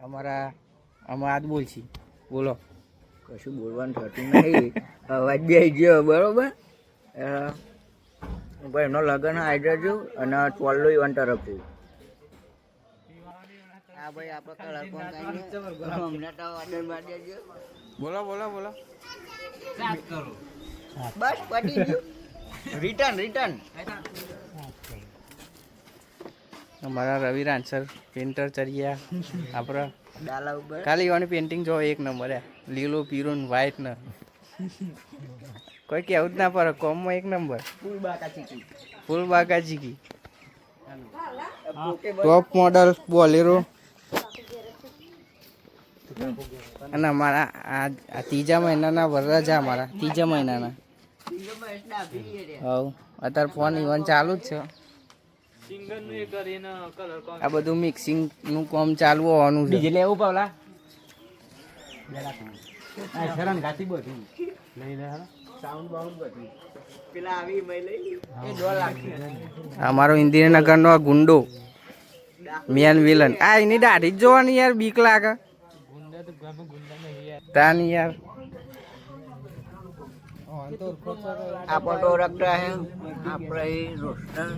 અમારા આમાં આજ બોલશી બોલો. કશું બોલવાનું થતું નહીં, અવાજ બે ગયો બરોબર. ભાઈ એમનો લગ્ન આવી જજો અને ચોલ્લો ઇવન તરફથી. હા ભાઈ આપણે હમણાં તો ઓર્ડર મારી દેજો. બોલો બોલો બોલો. બસ પતી ગયું. રિટર્ન અમારા રવિ રાંસર પેન્ટર ચરિયા આપણે ડાલા ઉપર ખાલી એવાની પેન્ટિંગ જો એક નંબર લીલો પીરો ને વ્હાઈટ ને કોઈ કેવું જ ના પડે કોમમાં એક નંબર ફૂલ બાકા ચીકી ટોપ મોડલ બોલેરો. અને અમારા આ ત્રીજા મહિનાના વરરાજા અમારા ત્રીજા મહિનાના હવ અત્યારે ફોન ઇવન ચાલુ જ છે. આ બધું મિક્સિંગ નું કામ ચાલુ હોવાનું છે. લેવું પાવલા અમારો ઇન્દિરાનગર નો ગુંડો મેન વિલન. આ એની દાઢી જ જોવાની યાર બીક લાગે તાની યાર. આપણે તો રખતા હે આપણે રોસ્ટર